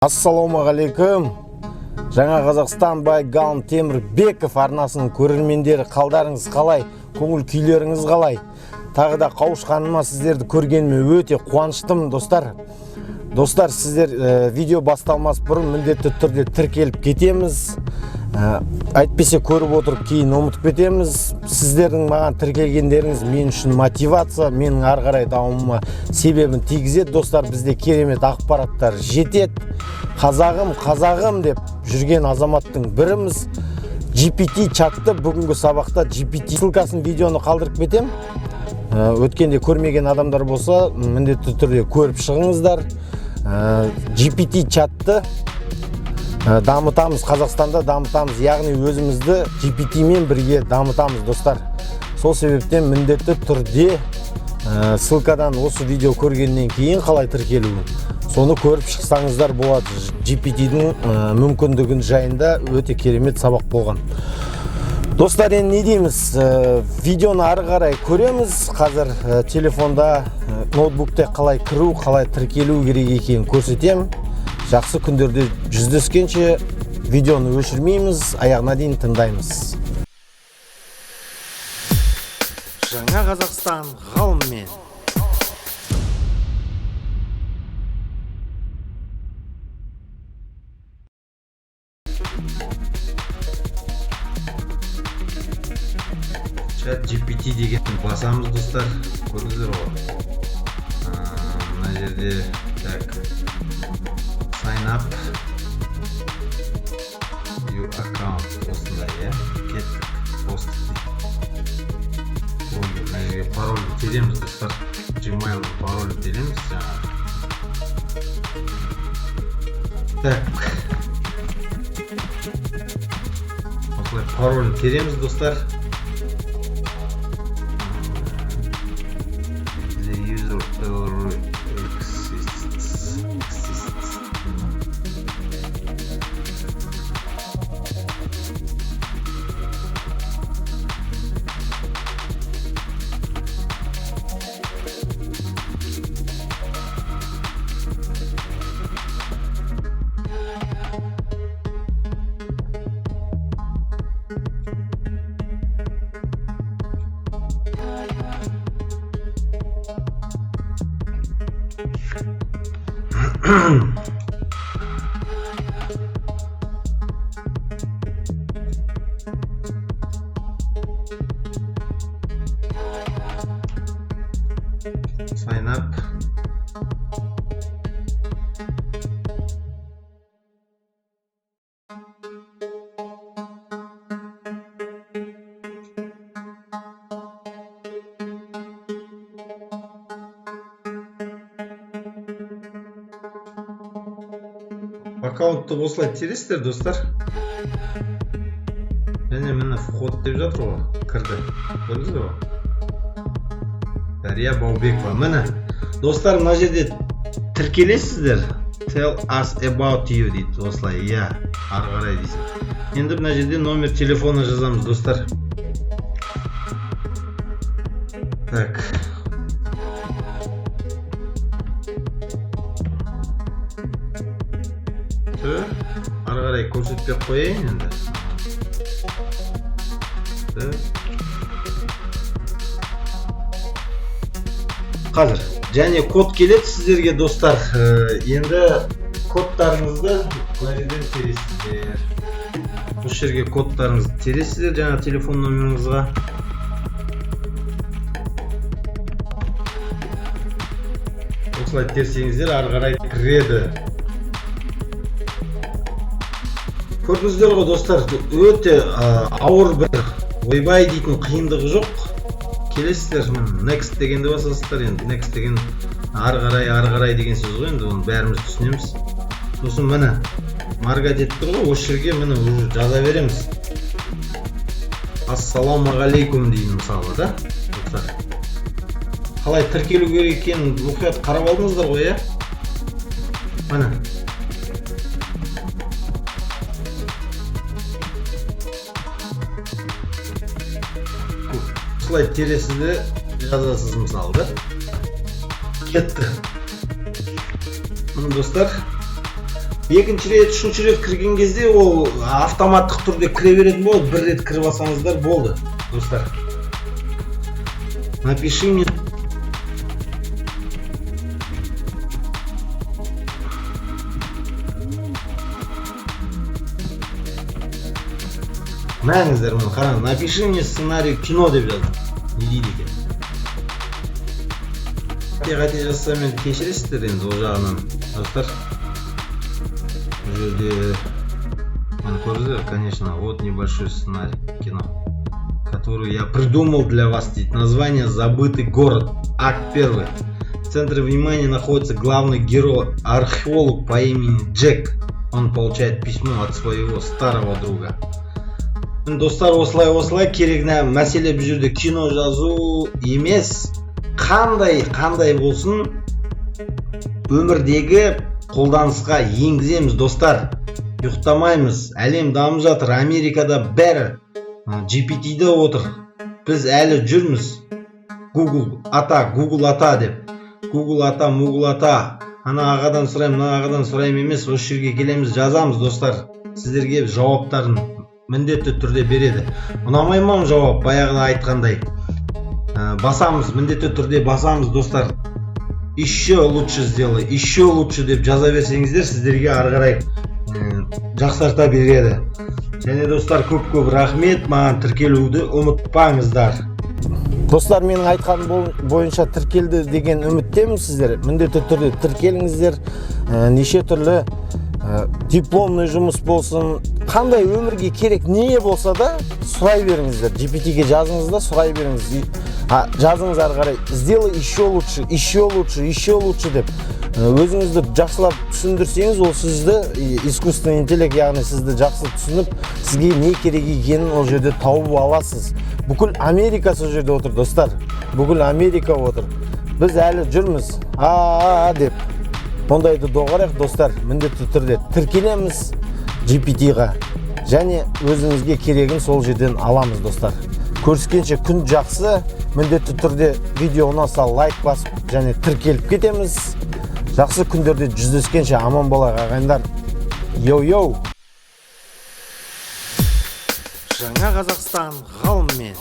Ассалаумағалейкум. Жаңа Қазақстан бай Галым Темірбеков арнасының көрермендері, қалдарыңыз қалай, көңіл күйлеріңіз қалай? Тағы да қауышқаныма сіздерді көргеніме өте қуаныштымын, достар. Достар, сіздер видео басталмас бұрын міндетті түрде тіркеліп кетеміз. Әйтпесе көріп отырып кейін ұмытып кетеміз. Сіздердің маған тіркелгендеріңіз мен үшін мотивация, менің ары қарай дамуыма себебін тигізеді. Достар, бізде керемет ақпараттар жетеді. Қазағым деп жүрген азаматтың біріміз. GPT чатты бүгінгі сабақта GPT ссылкасын видеоны қалдырып кетем. Өткенде көрмеген адамдар болса, міндетті түрде көріп шығыңыздар. GPT чатты дамытамыз, Қазақстанда дамытамыз, яғни өзімізді GPT мен бірге дамытамыз, достар. Сол себептен міндетті түрде ссылкадан осы видео көргеннен кейін қалай тіркелу, соны көріп шықсаңыздар болады. GPT-дің мүмкіндігін жайында өте керемет сабақ болған. Достар, енді не дейміз, видеоны ары қарай көреміз. Қазір телефонда, ноутбукте қалай кіру, қалай тіркелу керек екенін көрсетем. Жақсы күндерде жүздескенше видеоны өшірмейміз, аяғына дейін тыңдаймыз. Жаңа Қазақстан ғалыммен. Чат GPT деген басамыз, достар. Көрдіңіздер ғой. Мына жерде sign up your account осындай, кеттік пост. Мына жерге пароль тереміз, достар. Gmail пароль тереміз. Осылай пароль тереміз, достар. Sign up. Аккаунтты осылай тересіздер, достар. Және мені вход деп жатыр ғой, кірді. Көрдіңіздер ғой? Дария Баубекова. Міне, достар, мына жерде тіркелесіздер. Tell us about you дейді. Осылай, ары қарай дейсің. Енді мына жерде номер телефоны жазамыз, достар. Так. Ары қарай көрсетпей қойайын енді. Қазір және код келеді сіздерге, достар. Енді кодтарыңызды мына жерден тересіздер. Осы жерге кодтарыңызды тересіздер жаңа телефон номеріңізға. Осылай терсеңіздер ары қарай кіреді. Көрдіңіздер ғой, достар, өте ауыр бір ойбай дейтін қиындығы жоқ. Келесіздер, next дегенде басасыздар. Енді next деген ары қарай деген сөз ғой, енді оны бәріміз түсінеміз. Сосын міне марга деп тұр ғой, осы жерге міне уже жаза береміз. Ассалаумағалейкум дейін мысалы, да? Қалай тіркелу керек екенін мұқият қарап алдыңыздар ғой, Міне. Осылай тересізді жазасыз мысалы, да? Кетті. Достар, Екінші рет, үшінші рет кірген кезде ол автоматтық түрде кіре беретін болады. Бір рет кіріп алсаңыздар болды, достар. Напиши мне. Мәңіздер мұны қараңыз. Напиши мне сценарий кино деп жазды. Не дейді екен. Қате жазса мен кешіресіздер енді ол жағынан, достар. Бұл жерде көрдіңіздер, конечно, вот небольшой сценарий кино, который я придумал для вас. Дейді. Название «Забытый город». Акт 1. В центре внимания находится главный герой, археолог по имени Джек. Он получает письмо от своего старого друга. Достар, осылай керегіне мәселе бұл жерде кино жазу емес, қандай болсын өмірдегі қолданысқа енгіземіз, достар. Ұйықтамаймыз, әлем дамып жатыр, Америкада бәрі GPT-де отыр. Біз әлі жүрміз. Google ата деп. Google ата. Ана ағадан сұраймын емес, осы жерге келеміз, жазамыз, достар. Сіздерге жауаптарын міндетті түрде береді. Ұнамай ма жауап, баяғыда айтқандай. Міндетті түрде басамыз, достар. Еще лучше сделай, еще лучше деп жаза берсеңіздер, сіздерге ары қарай жақсарта береді. Және достар, көп рахмет, маған тіркелуді ұмытпаңыздар. Достар, менің айтқаным бойынша тіркелді деген үміттемін сіздер. Міндетті түрде тіркеліңіздер. Неше түрлі дипломный жұмыс болсын, қандай өмірге керек не болса да сұрай беріңіздер. GPT-ге жазыңыз да сұрай беріңіз. Жазыңыз ары қарай. Сделай еще лучше деп. Өзіңізді жақсылап түсіндірсеңіз, ол сізді искусственный интеллект, яғни сізді жақсы түсініп, сізге не керек екенін ол жерде тауып аласыз. Бүкіл Америка сол жерде отыр, достар. Бүкіл Америка отыр. Біз әлі жүрміз. Деп. Ондайды доғарайық, достар. Міндетті түрде тіркелеміз GPT-ға. Және өзіңізге керегін сол жерден аламыз, достар. Көріскенше күн жақсы. Міндетті түрде видео ұнаса лайк басып, және тіркеліп кетеміз. Жақсы күндерде жүздескенше аман болайық, ағайындар. Йоу! Жаңа Қазақстан ғалыммен.